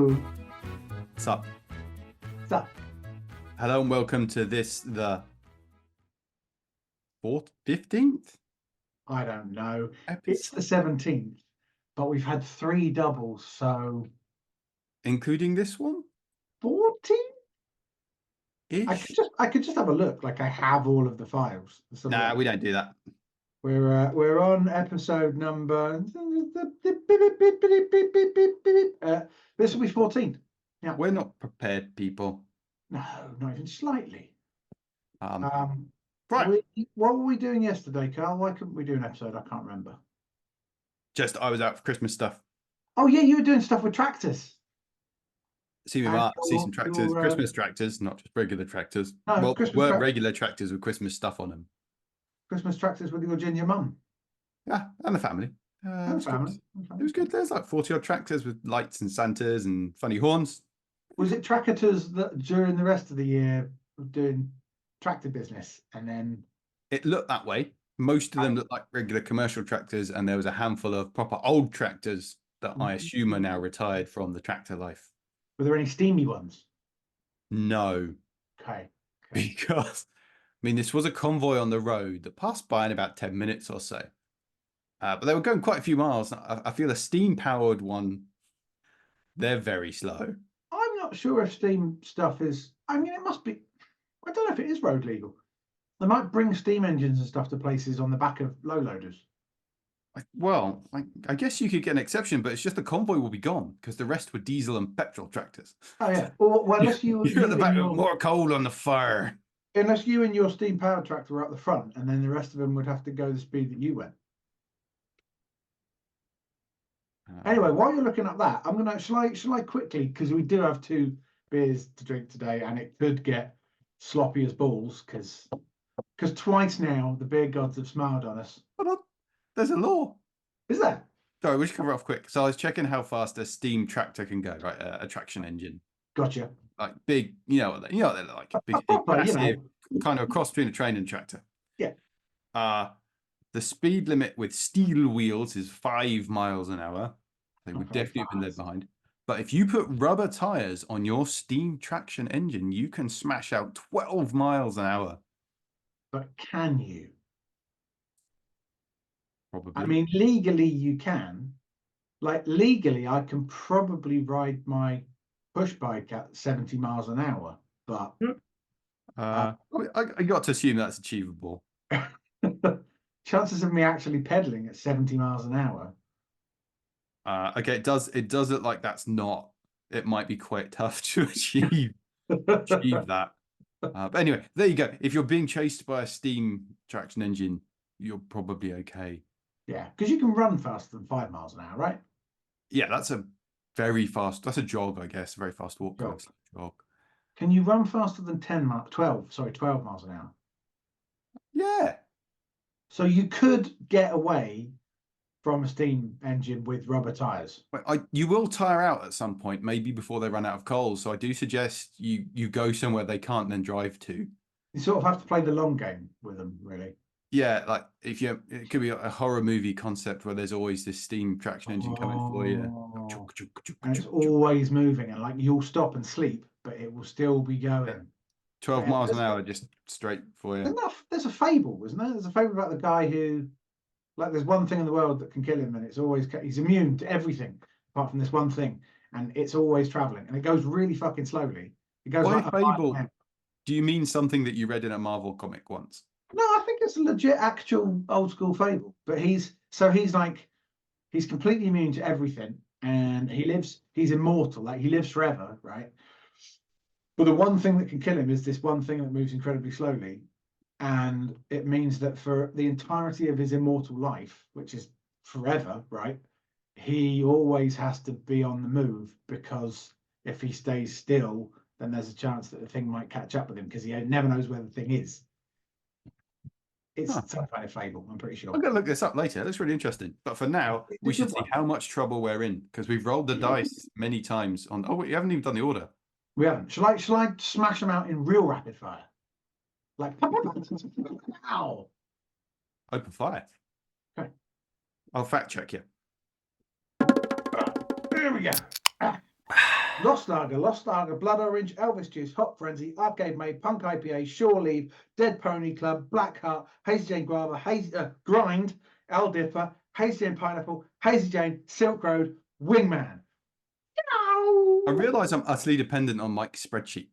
Hello. What's up? What's up? Hello and welcome to the 15th I don't know. It's episode, the 17th, but we've had 3 doubles, so including this one 14? ish. I could just have a look. Like I have all of the files. Let's have a Nah, look. we don't do that. We're on episode number. This will be 14. Yeah. We're not prepared people. No, not even slightly. Right. What were we doing yesterday, Carl? Why couldn't we do an episode? I can't remember. Just I was out for Christmas stuff. Oh yeah, you were doing stuff with tractors. See some tractors, Christmas tractors, not just regular tractors. No, well, Christmas regular tractors with Christmas stuff on them. Christmas tractors with your ginger mum. Yeah, and the family. And It family. was good. There's like 40 odd tractors with lights and Santas and funny horns. Was it tractors that during the rest of the year were doing tractor business and then It looked that way. Most of them looked like regular commercial tractors, and there was a handful of proper old tractors that I assume are now retired from the tractor life. were there any steamy ones? No, Okay. because I mean, this was a convoy on the road that passed by in about 10 minutes or so. But they were going quite a few miles. I feel a steam-powered one, they're very slow. I'm not sure if steam stuff is, I mean, it must be, I don't know if it is road legal. They might bring steam engines and stuff to places on the back of low loaders. Well, I guess you could get an exception, but it's just the convoy will be gone because the rest were diesel and petrol tractors. Oh yeah. Well, unless you're at the back with more coal on the fire. Unless you and your steam powered tractor were at the front, and then the rest of them would have to go the speed that you went. Anyway, while you're looking at that, I'm gonna shall I quickly, because we do have 2 beers to drink today, and it could get sloppy as balls because twice now the beer gods have smiled on us. Hold on. There's a law. Is there? Sorry, we should cover off quick. So I was checking how fast a steam tractor can go, right? A traction engine. Gotcha. Like big, they're like a big, massive, kind of a cross between a train and tractor. Yeah. The speed limit with steel wheels is 5 miles an hour. They would definitely have been left behind. But if you put rubber tires on your steam traction engine, you can smash out 12 miles an hour. But can you? Probably. I mean, legally you can. Like legally, I can probably ride my push bike at 70 miles an hour, but I got to assume that's achievable. chances of me actually pedaling at 70 miles an hour. Okay, it does look like that's not. It might be quite tough to achieve that. But anyway, there you go. If you're being chased by a steam traction engine, you're probably okay. Yeah, because you can run faster than 5 miles an hour, right? Yeah, that's a very fast. That's a jog, I guess. A very fast walk. Jog. Can you run faster than 12 miles an hour? Yeah. So you could get away from a steam engine with rubber tires. You will tire out at some point, maybe before they run out of coal. So I do suggest you go somewhere they can't then drive to. You sort of have to play the long game with them, really. Yeah, like it could be a horror movie concept where there's always this steam traction engine coming for you. And it's always moving, and like you'll stop and sleep, but it will still be going. 12 miles an hour, just straight for you. There's a fable, isn't there? There's a fable about the guy who, like, there's one thing in the world that can kill him, and he's immune to everything apart from this one thing, and it's always traveling, and it goes really fucking slowly. It goes like a fable. Do you mean something that you read in a Marvel comic once? No, I think it's a legit, actual old school fable. But he's completely immune to everything, and he's immortal, like he lives forever, right? But the one thing that can kill him is this one thing that moves incredibly slowly. And it means that for the entirety of his immortal life, which is forever, right? He always has to be on the move, because if he stays still, then there's a chance that the thing might catch up with him, because he never knows where the thing is. It's some kind of fable, I'm pretty sure. I'm going to look this up later. It looks really interesting. But for now, we should see how much trouble we're in, because we've rolled the dice many times on. Oh, you haven't even done the order. We haven't. Shall I smash them out in real rapid fire? Like, ow. Open fire. Okay. I'll fact check you. Here we go. Lost Lager, Blood Orange, Elvis Juice, Hot Frenzy, Arcade Made, Punk IPA, Shore Leave, Dead Pony Club, Black Heart, Hazy Jane Guava, Grind, El Dipper, Hazy Jane Pineapple, Hazy Jane, Silk Road, Wingman. I realise I'm utterly dependent on Mike's spreadsheet.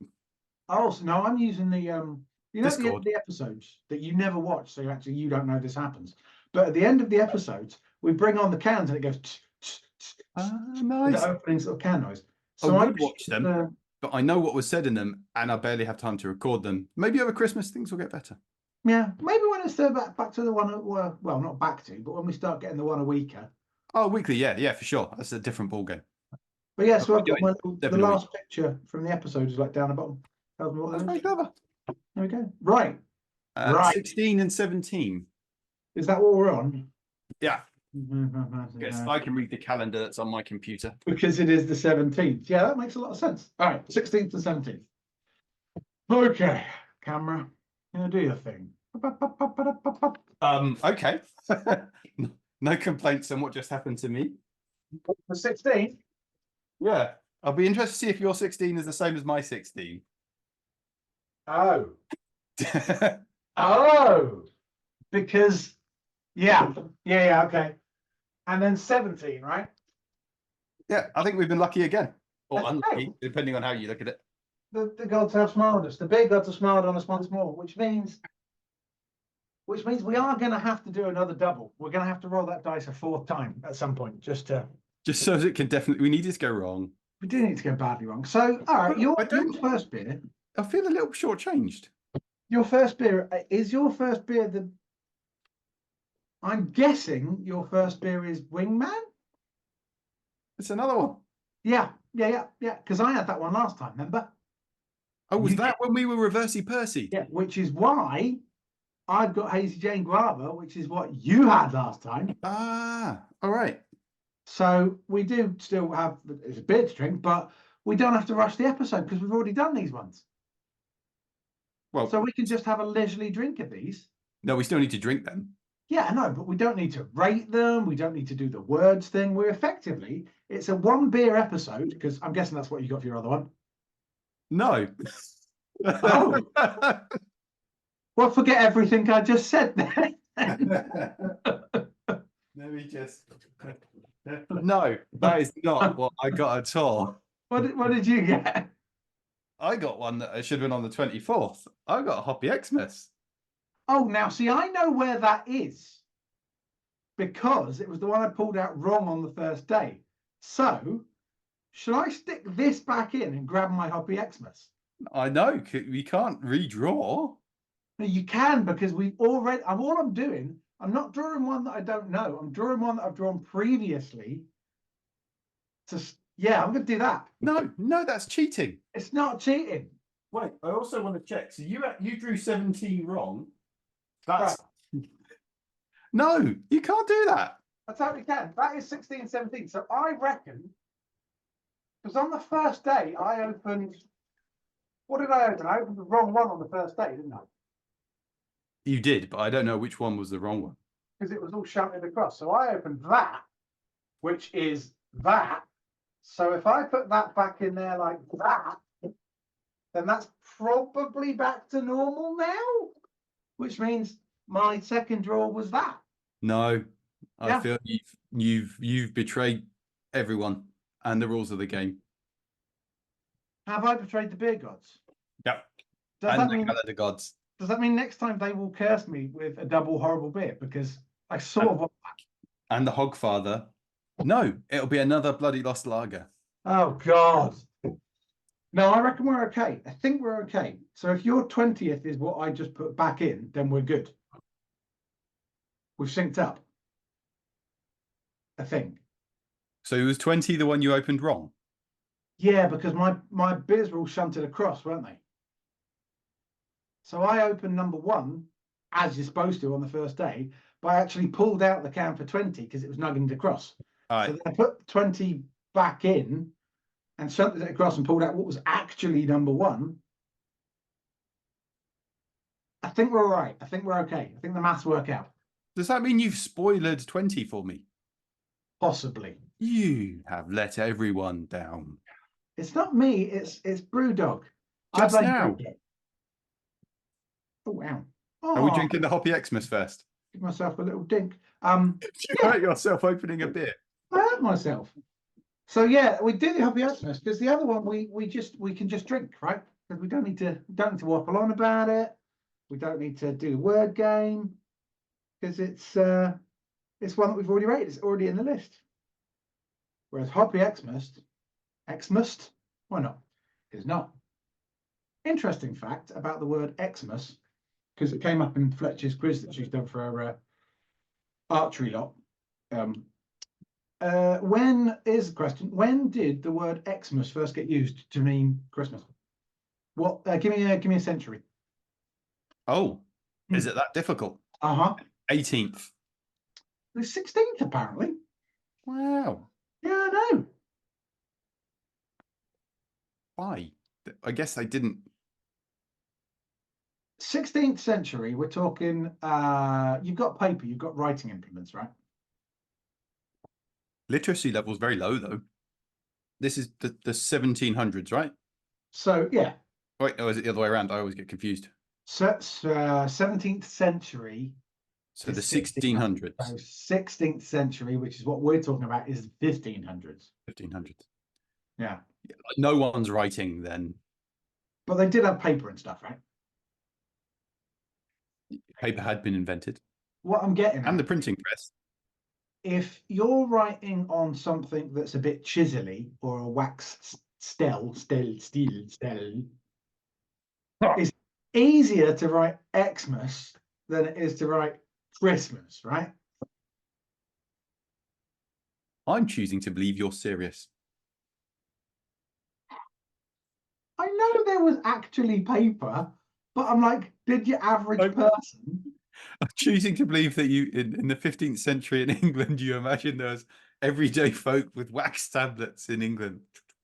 Oh, so no, I'm using the Discord. the episodes that you never watch, so you don't know this happens. But at the end of the episodes, we bring on the cans and it goes Nice. the opening sort of can noise. So I would watch them, the, but I know what was said in them, and I barely have time to record them. Maybe over Christmas things will get better. yeah, maybe when it's back to the one, well, not back to, but when we start getting the one a weeker. Oh, weekly, yeah, for sure. That's a different ballgame. But yeah, so I've got the definitely last picture from the episode is like down the bottom. Tells me what That's that very is. clever. There we go. Right. Right. 16 and 17. Is that what we're on? Yeah. Yes, I can read the calendar that's on my computer. Because it is the 17th. Yeah, that makes a lot of sense. All right, 16th to 17th. Okay, camera, do your thing. Okay. No complaints on what just happened to me. The 16th? Yeah. I'll be interested to see if your 16 is the same as my 16. Oh. Oh. Because, yeah, okay. And then 17, right? Yeah, I think we've been lucky again. Or That's unlucky, right. depending on how you look at it. The gods have smiled us. The big gods have smiled on us once more, which means we are going to have to do another double. We're going to have to roll that dice a fourth time at some point, just so it can definitely. We need this to go wrong. We do need to go badly wrong. So, all right, your first beer. I feel a little shortchanged. Your first beer is your first beer. I'm guessing your first beer is Wingman. It's another one. Yeah. Because I had that one last time. Remember? Oh, was that when we were reversey Percy? Yeah, which is why I've got Hazy Jane Guava, which is what you had last time. Ah, all right. So we do still have it's a beer to drink, but we don't have to rush the episode because we've already done these ones. Well, so we can just have a leisurely drink of these. No, we still need to drink them. Yeah, I know, but we don't need to rate them. We don't need to do the words thing. It's a one beer episode because I'm guessing that's what you got for your other one. No. Oh. Well, forget everything I just said then. Let me just. No, that is not what I got at all. What did you get? I got one that should have been on the 24th. I got a Hoppy Xmas. Oh, now see, I know where that is because it was the one I pulled out wrong on the first day. So, should I stick this back in and grab my Hoppy Xmas? I know we can't redraw. No, you can because I'm not drawing one that I don't know. I'm drawing one that I've drawn previously. I'm going to do that. No, that's cheating. It's not cheating. Wait, I also want to check. So you drew 17 wrong. That's right. No, you can't do that. I totally can. That is 16, 17. So I reckon, because on the first day I opened. What did I open? I opened the wrong one on the first day, didn't I? You did, but I don't know which one was the wrong one. Because it was all shouted across. So I opened that, which is that. So if I put that back in there like that, then that's probably back to normal now, which means my second draw was that. No, I feel you've betrayed everyone and the rules of the game. Have I betrayed the beer gods? Yep. And the calendar gods. Does that mean next time they will curse me with a double horrible beer? Because I saw and the Hogfather. No, it'll be another bloody lost lager. Oh God. No, I reckon we're okay. I think we're okay. So if your 20th is what I just put back in, then we're good. We've synced up. I think. So it was 20 the one you opened wrong? Yeah, because my beers were all shunted across, weren't they? So I opened number 1, as you're supposed to on the first day, but I actually pulled out the can for 20 because it was nugging across. All right. So I put 20 back in and shunted it across and pulled out what was actually number 1. I think we're all right. I think we're okay. I think the maths work out. Does that mean you've spoiled 20 for me? Possibly. You have let everyone down. It's not me. It's Brewdog. I Just blame now. Brewdog. Oh wow! Are we Oh, drinking the Hoppy Xmas first? give myself a little dink. You Yeah. hurt yourself opening a beer. I hurt myself. So yeah, we do the Happy Xmas because the other one we can just drink, right? Because we don't need to waffle on about it. We don't need to do the word game because it's one that we've already rated. It's already in the list. Whereas Happy Xmas, why not? Is not. Interesting fact about the word Xmas, because it came up in Fletcher's quiz that she's done for our archery lot. When is the question? When did the word Xmas first get used to mean Christmas? What? Give me a century. Oh, is it that difficult? 18th. The 16th, apparently. Wow. Yeah, I know. Why? I guess they didn't. 16th century. We're talking. You've got paper. You've got writing implements, right? Literacy level's very low though. This is the 1700s, right? So yeah. Wait, or is it the other way around? I always get confused. So 17th century. So the 1600s. 16th century, which is what we're talking about, is 1500s. 1500s. Yeah. No one's writing then. But they did have paper and stuff, right? Paper had been invented. What I'm getting and the printing press. If you're writing on something that's a bit chisely or a wax stele, it's easier to write Xmas than it is to write Christmas, right? I'm choosing to believe you're serious. I know there was actually paper, but I'm like, did your average person? I'm choosing to believe that you, in the 15th century in England, you imagine there was everyday folk with wax tablets in England.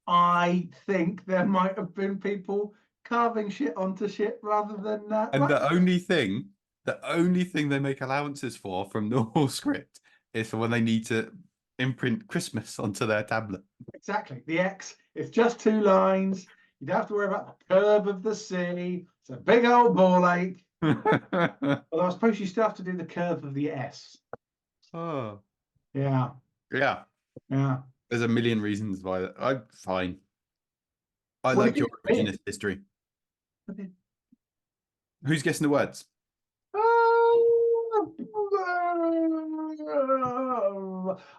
I think there might have been people carving shit onto shit rather than and the only thing they make allowances for from normal script is for when they need to imprint Christmas onto their tablet. Exactly. The X, it's just 2 lines. You don't have to worry about the curve of the C. It's a big old ball ache. Although I suppose you still have to do the curve of the S. Oh. Yeah. Yeah. Yeah. There's a million reasons why. I'm fine. I like your revisionist history. Okay. Who's guessing the words?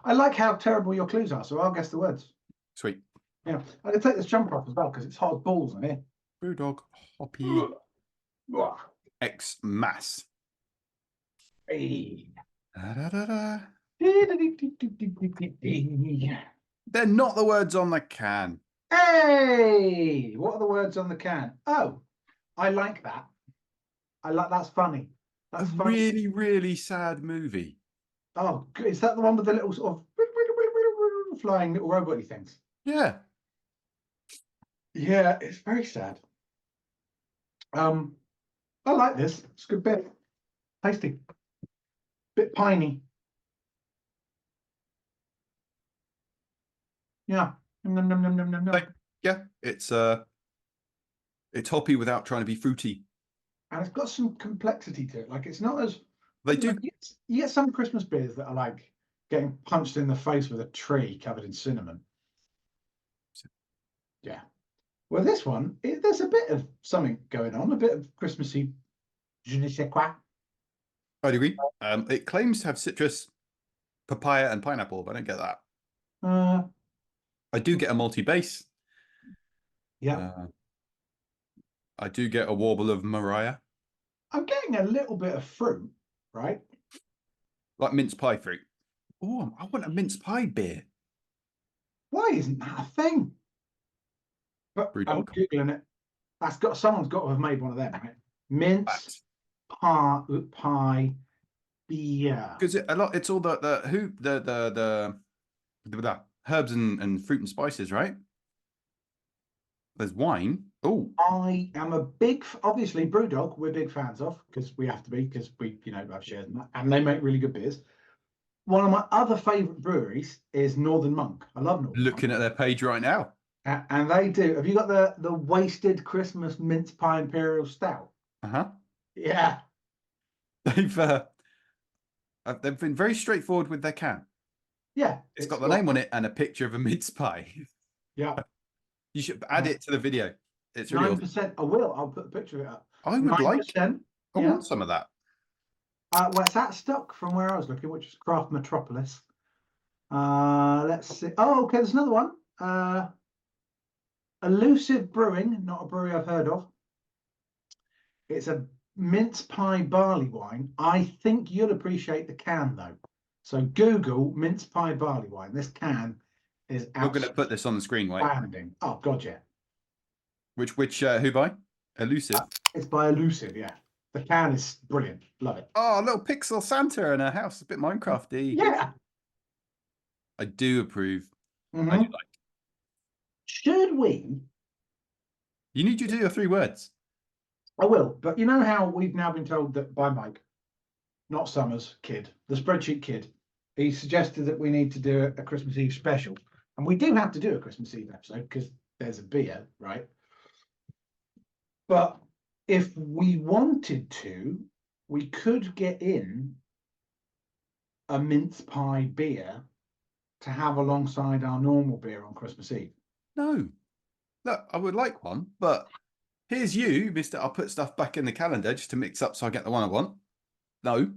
I like how terrible your clues are, so I'll guess the words. Sweet. Yeah. I can take this jumper off as well because it's hot as balls in here. Brewdog, Hoppy, Xmas. Hey. They're not the words on the can. Hey, what are the words on the can? Oh, I like that. That's funny. That's a really, really sad movie. Oh, is that the one with the little sort of flying little robot-y things? Yeah. Yeah, it's very sad. I like this. It's a good bit. Tasty. Bit piney. Yeah. Nom, nom, nom, nom, nom, nom. Yeah, it's hoppy without trying to be fruity. And it's got some complexity to it. Like it's not as they do. You get some Christmas beers that are like getting punched in the face with a tree covered in cinnamon. Yeah. Well, this one, there's a bit of something going on, a bit of Christmassy je ne sais quoi. I'd agree. It claims to have citrus, papaya, and pineapple, but I don't get that. I do get a malty base. Yeah. I do get a warble of Mariah. I'm getting a little bit of fruit, right? Like mince pie fruit. Oh, I want a mince pie beer. Why isn't that a thing? But I'm Googling it. Someone's got to have made one of them, right? Mince pie beer. Because it's all the herbs and fruit and spices, right? There's wine. Oh, I am a obviously Brewdog. We're big fans of because we have to be because we have shared that, and they make really good beers. One of my other favourite breweries is Northern Monk. I love Northern Monk. At their page right now. And they do. Have you got the wasted Christmas mince pie imperial stout? Uh-huh. Yeah. They've been very straightforward with their can. Yeah. It's got the name on it and a picture of a mince pie. Yeah. You should add it to the video. It's really awesome. 9%. I will. I'll put a picture of it up. I would like. 9%. I Yeah. want some of that. Well, it's that stock from where I was looking, which is Craft Metropolis. Let's see. Oh, okay. There's another one. Elusive Brewing, not a brewery I've heard of. It's a mince pie barley wine. I think you'll appreciate the can though. So Google mince pie barley wine. This can is We're going to put this on the screen, wait. outstanding. Oh God, yeah. Which who by? Elusive. It's by Elusive, yeah. The can is brilliant. Love it. Oh, a little pixel Santa in a house, a bit Minecrafty. Yeah. I do approve. Mhm. I do like. Should we? You need to do your 3 words. I will, but you know how we've now been told that by Mike, not Summers, kid, the spreadsheet kid, he suggested that we need to do a Christmas Eve special. And we do have to do a Christmas Eve episode because there's a beer, right? But if we wanted to, we could get in a mince pie beer to have alongside our normal beer on Christmas Eve. No. Look, I would like one, but here's you, Mr. I'll put stuff back in the calendar just to mix up so I get the one I want. No.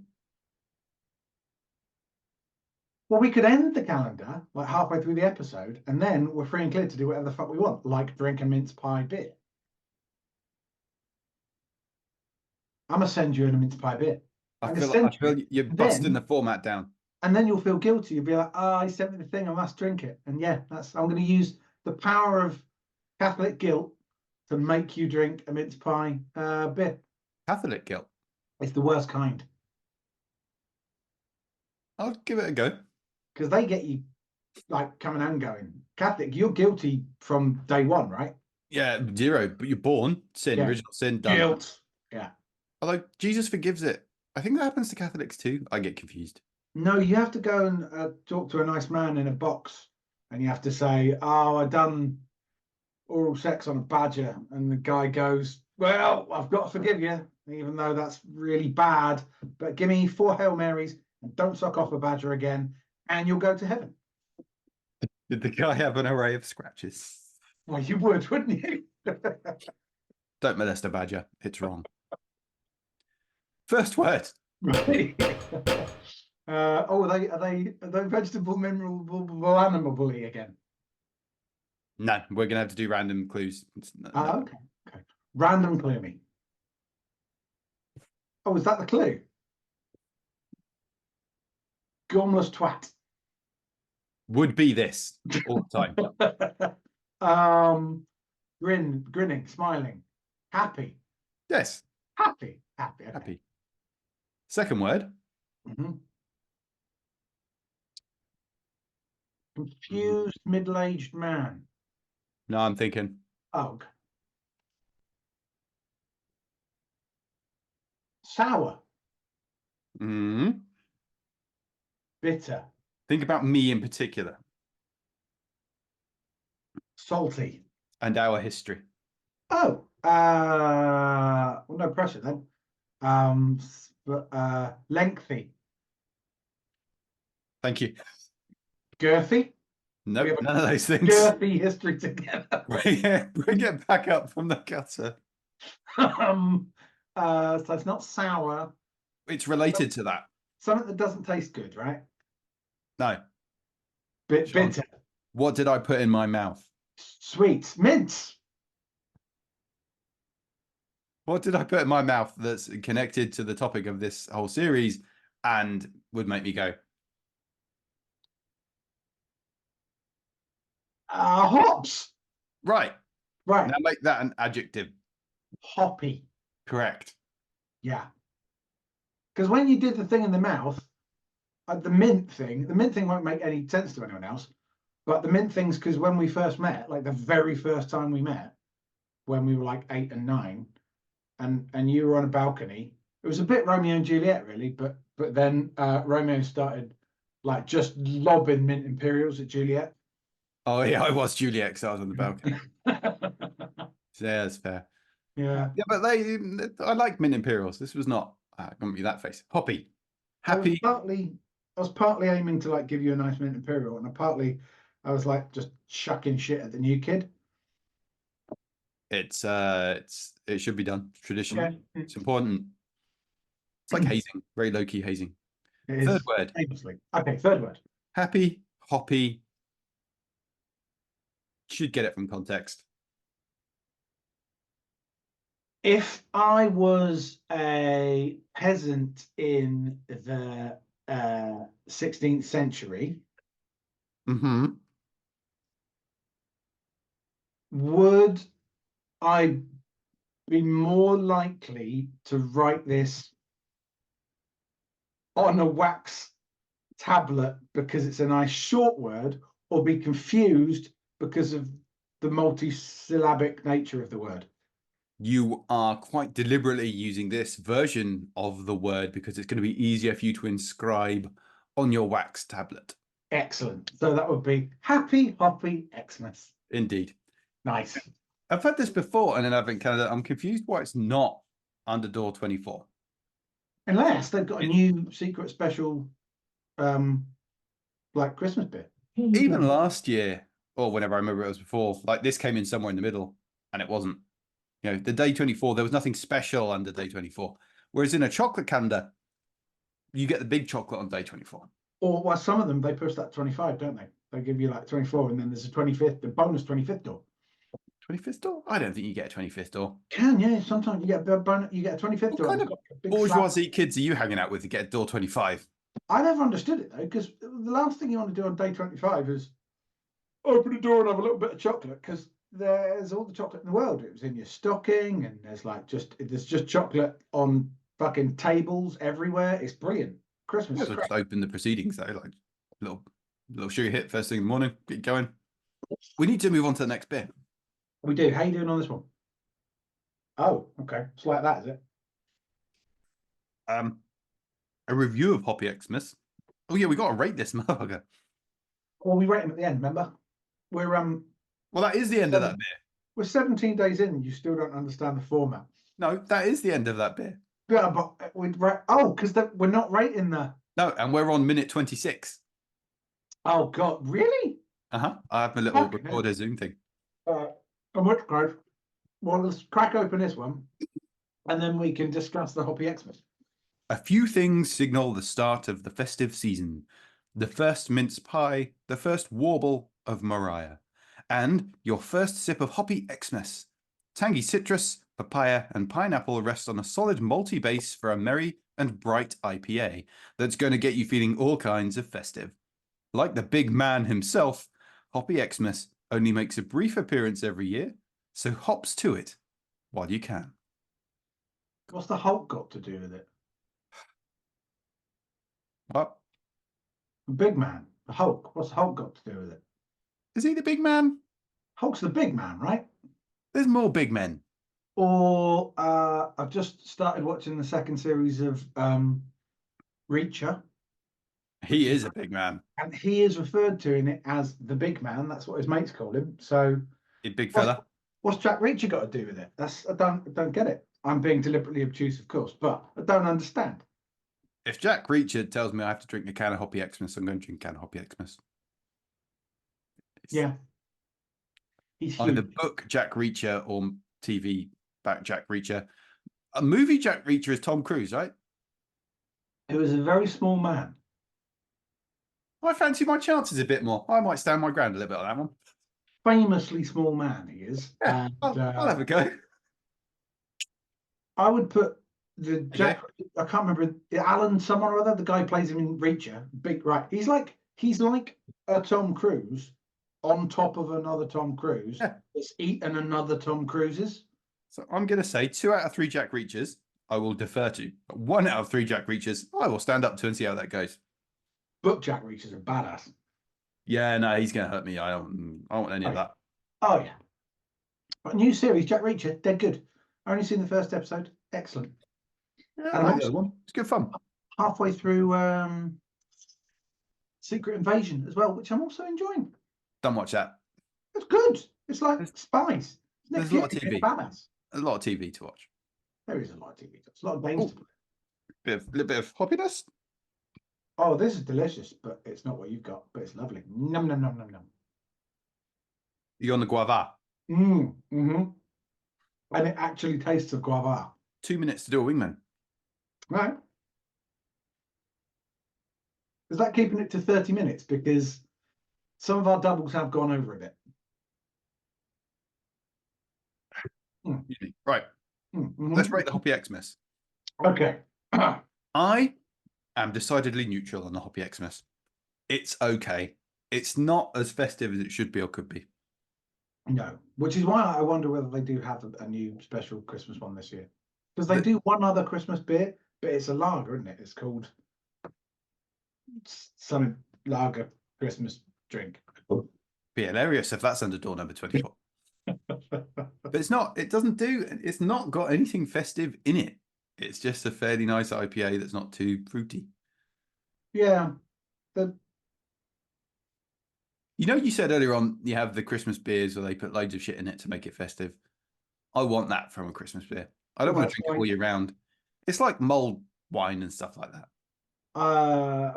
Well, we could end the calendar like halfway through the episode, and then we're free and clear to do whatever the fuck we want, like drink a mince pie beer. I'm gonna send you in a mince pie beer. I feel you're busting the format down. And then you'll feel guilty. You'll be like, oh, he sent me the thing, I must drink it. And yeah, I'm gonna use the power of Catholic guilt to make you drink a mince pie beer. Catholic guilt. It's the worst kind. I'll give it a go. Because they get you like coming and going. Catholic, you're guilty from day one, right? Yeah, 0. But you're born, sin, original sin, done. Guilt. Yeah. Although Jesus forgives it. I think that happens to Catholics too. I get confused. No, you have to go and talk to a nice man in a box, and you have to say, "Oh, I done oral sex on a badger," and the guy goes, "Well, I've got to forgive you, even though that's really bad. But give me 4 Hail Marys and don't suck off a badger again, and you'll go to heaven." Did the guy have an array of scratches? Well, you would, wouldn't you? Don't molest a badger. It's wrong. First word. Right. Are they vegetable mineral animal bully again? No, we're gonna have to do random clues. No. Okay. Random clue me. Oh, is that the clue? Gormless twat. Would be this all the time. Grinning, smiling, happy. Yes. Happy. Okay. Happy. Second word. Confused middle-aged man. No, I'm thinking. Oh. Okay. Sour. Bitter. Think about me in particular. Salty. And our history. Oh. Well, no pressure then. But lengthy. Thank you. Girthy. No, none of those things. Girthy history together. Bring it back up from the gutter. So it's not sour. It's related to that. Something that doesn't taste good, right? No. Bitter. What did I put in my mouth? Sweet. Mince. What did I put in my mouth that's connected to the topic of this whole series and would make me go? Hops. Right. Right. Now make that an adjective. Hoppy. Correct. Yeah. Because when you did the thing in the mouth, the mint thing won't make any sense to anyone else. But the mint thing's because when we first met, like the very first time we met, when we were like 8 and 9, and you were on a balcony, it was a bit Romeo and Juliet, really. But then Romeo started like just lobbing mint imperials at Juliet. Oh yeah, I was Juliet because I was on the balcony. Yeah, that's fair. Yeah. Yeah, but I like mint imperials. This was not. I can't be that face. Hoppy, I was happy. partly aiming to like give you a nice mint imperial, and I was like just chucking shit at the new kid. It should be done. Tradition. Yeah, It's important. It's like hazing, very low key hazing. it Third is word. famously. Okay, third word. Happy, hoppy. Should get it from context. If I was a peasant in the 16th century, Mm-hmm. would I be more likely to write this on a wax tablet because it's a nice short word, or be confused because of the multisyllabic nature of the word? You are quite deliberately using this version of the word because it's going to be easier for you to inscribe on your wax tablet. Excellent. So that would be Happy Hoppy Xmas. Indeed. Nice. I've had this before, and then I've encountered it. I'm confused why it's not under door 24. Unless they've got a new secret special like Christmas bit. Even last year, or whenever I remember it was before, like this came in somewhere in the middle, and it wasn't. You know, the day 24, there was nothing special under day 24. Whereas in a chocolate calendar, you get the big chocolate on day 24. Or well, some of them they push that 25, don't they? They give you like 24, and then there's a 25th, the bonus 25th door. 25th door? I don't think you get a 25th door. Can yeah, sometimes you get a bonus, you get a 25th door. What kind It's of got a big bourgeoisie slab. kids are you hanging out with to get door 25? I never understood it though, because the last thing you want to do on day 25 is open the door and have a little bit of chocolate, because there's all the chocolate in the world. It was in your stocking, and there's just chocolate on fucking tables everywhere. It's brilliant. Christmas. So just open the proceedings though, like little sugar hit first thing in the morning, get going. We need to move on to the next bit. We do. How you doing on this one? Oh, okay. It's like that, is it? A review of Hoppy Xmas. Oh yeah, we got to rate this motherfucker. Well, we rate them at the end. Remember, we're Well, that is the end of that bit. we're 17 days in, and you still don't understand the format. No, that is the end of that bit. Yeah, but we'd rate. Oh, because we're not rating the. No, and we're on minute 26. Oh God, really? I have my little Fucking hell. recorder Zoom thing. In which case, well, let's crack open this one, and then we can discuss the Hoppy Xmas. A few things signal the start of the festive season. The first mince pie, the first warble of Mariah, and your first sip of Hoppy Xmas. Tangy citrus, papaya, and pineapple rest on a solid malty base for a merry and bright IPA that's going to get you feeling all kinds of festive. Like the big man himself, Hoppy Xmas only makes a brief appearance every year, so hops to it while you can. What's the Hulk got to do with it? What? The big man, the Hulk. What's the Hulk got to do with it? Is he the big man? Hulk's the big man, right? There's more big men. Or I've just started watching the second series of Reacher. He is a big man. And he is referred to in it as the big man. That's what his mates called him. So, Big fella. what's Jack Reacher got to do with it? I don't get it. I'm being deliberately obtuse, of course, but I don't understand. If Jack Reacher tells me I have to drink a can of Hoppy Xmas, I'm going to drink a can of Hoppy Xmas. Yeah. He's Either huge. book Jack Reacher or TV back Jack Reacher. A movie Jack Reacher is Tom Cruise, right? Who is a very small man. I fancy my chances a bit more. I might stand my ground a little bit on that one. Famously small man, he is. Yeah, And I'll have a go. I would put the Jack. I can't remember Alan someone or other. The guy who plays him in Reacher. Big right. He's like a Tom Cruise on top of another Tom Cruise. Yeah. That's eaten another Tom Cruise's. So I'm going to say 2 out of 3 Jack Reachers I will defer to. But 1 out of 3 Jack Reachers I will stand up to and see how that goes. But Jack Reacher's a badass. Yeah, no, he's going to hurt me. I don't want any of that. Oh yeah. But new series, Jack Reacher, dead good. Only seen the first episode. Excellent. Yeah, And I like the other one. It's good fun. Halfway through Secret Invasion as well, which I'm also enjoying. Don't watch that. It's good. It's like spice. There's a lot of It's TV. badass. A lot of TV to watch. There is a lot of TV. There's a lot of games Oh. to play. Little bit of hoppiness. Oh, this is delicious, but it's not what you've got. But it's lovely. Num num num num num. You're on the guava. Mm-hmm. And it actually tastes of guava. 2 minutes to do a wingman. Right. Is that keeping it to 30 minutes? Because some of our doubles have gone over a bit. Right. Mm-hmm. Let's rate the Hoppy Xmas. Okay. I am decidedly neutral on the Hoppy Xmas. It's okay. It's not as festive as it should be or could be. No, which is why I wonder whether they do have a new special Christmas one this year. Because they do one other Christmas beer, but it's a lager, isn't it? It's called some lager Christmas drink. Be hilarious if that's under door number 24. But it's not, it's not got anything festive in it. It's just a fairly nice IPA that's not too fruity. Yeah. You know, you said earlier on you have the Christmas beers where they put loads of shit in it to make it festive. I want that from a Christmas beer. I don't want to drink it all year round. It's like mulled wine and stuff like that.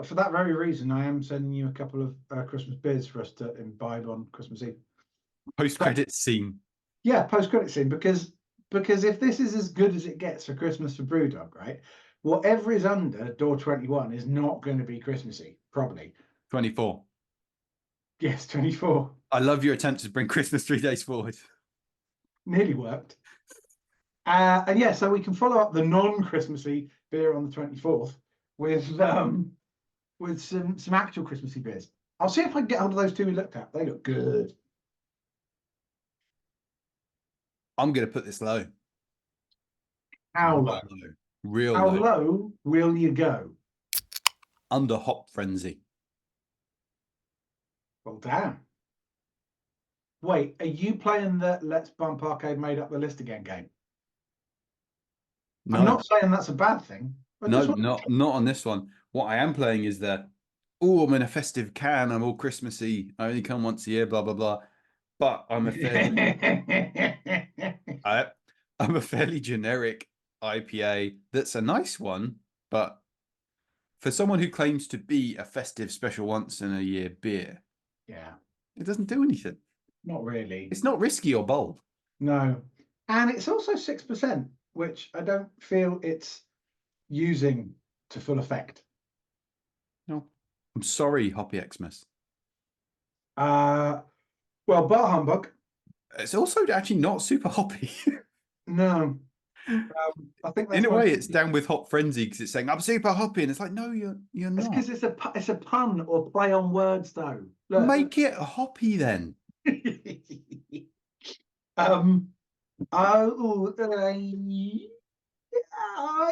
For that very reason, I am sending you a couple of Christmas beers for us to imbibe on Christmas Eve. Post-credit scene. Yeah, post-credit scene, because if this is as good as it gets for Christmas for Brewdog, right? Whatever is under door 21 is not going to be Christmassy, probably. 24. Yes, 24. I love your attempt to bring Christmas 3 days forward. Nearly worked. And yeah, so we can follow up the non-Christmassy beer on the 24th with some actual Christmassy beers. I'll see if I can get hold of those two we looked at. They look good. I'm going to put this low. How low? Real How low. low will you go? Under Hop Frenzy. Well, damn. Wait, are you playing the Let's Bump Arcade Made Up the List Again game? No. I'm not saying that's a bad thing. No, not on this one. What I am playing is the, I'm in a festive can, I'm all Christmassy, I only come once a year, blah, blah, blah. But I'm a fairly, I'm a fairly generic IPA that's a nice one, but for someone who claims to be a festive special once in a year beer, yeah, it doesn't do anything. Not really. It's not risky or bold. No. And it's also 6%, which I don't feel it's using to full effect. No. I'm sorry, Hoppy Xmas. Well, bar humbug. It's also actually not super hoppy. No. I think that's in a way it's down with Hop Frenzy because it's saying I'm super hoppy, and it's like, no, you're not. It's because it's a pun or play on words, though. Look. Make it hoppy then. I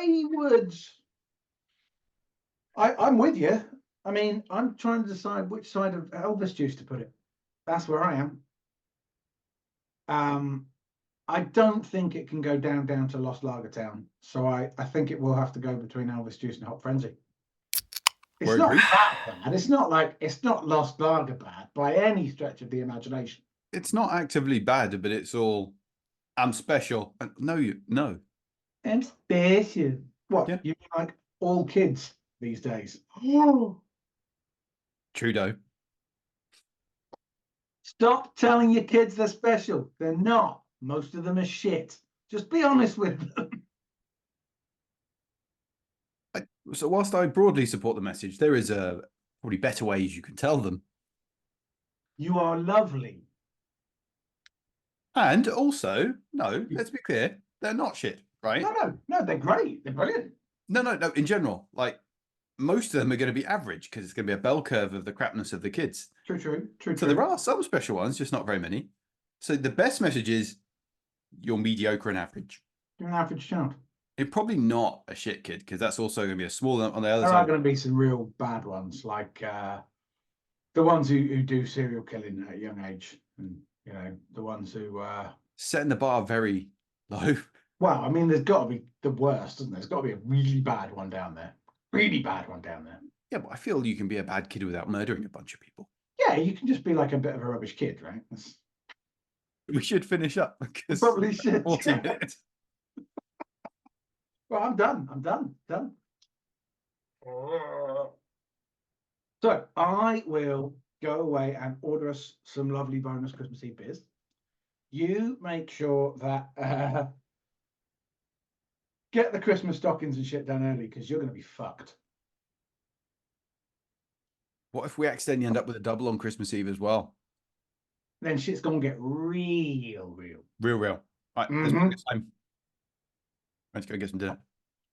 would. I'm with you. I mean, I'm trying to decide which side of Elvis juice to put it. That's where I am. I don't think it can go down to Lost Lager Town. So I think it will have to go between Elvis Juice and Hop Frenzy. It's not that bad. It's not Lost Lager bad by any stretch of the imagination. It's not actively bad, but it's all I'm special. No. I'm special. What? Yeah. You mean like all kids these days? Trudeau. Stop telling your kids they're special. They're not. Most of them are shit. Just be honest with them. So whilst I broadly support the message, there is probably better ways you can tell them. You are lovely. And also, no, let's be clear, they're not shit, right? No, they're great. They're brilliant. No, in general, like most of them are going to be average because it's going to be a bell curve of the crapness of the kids. True. So there are some special ones, just not very many. So the best message is you're mediocre and average. You're an average child. You're probably not a shit kid because that's also going to be a small on the other side. There are going to be some real bad ones, like the ones who do serial killing at a young age, and the ones who setting the bar very low. Well, I mean, there's got to be the worst, isn't there? There's got to be a really bad one down there. Really bad one down there. Yeah, but I feel you can be a bad kid without murdering a bunch of people. Yeah, you can just be like a bit of a rubbish kid, right? We should finish up because Probably should. 40 yeah. minutes. Well, I'm done. I'm done. Done. So I will go away and order us some lovely bonus Christmas Eve beers. You make sure that get the Christmas stockings and shit done early because you're going to be fucked. What if we accidentally end up with a double on Christmas Eve as well? Then shit's going to get real. Real. All right, let's Mhm. go get time. Let's go get some dinner.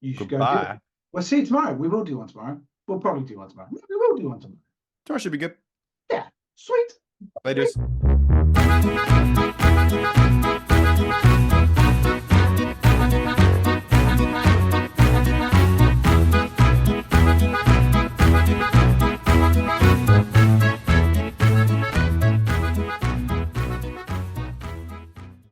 You should go do it. Goodbye. We'll see you tomorrow. We will do one tomorrow. We'll probably do one tomorrow. We will do one tomorrow. Tomorrow should be good. Yeah, sweet. Ladies.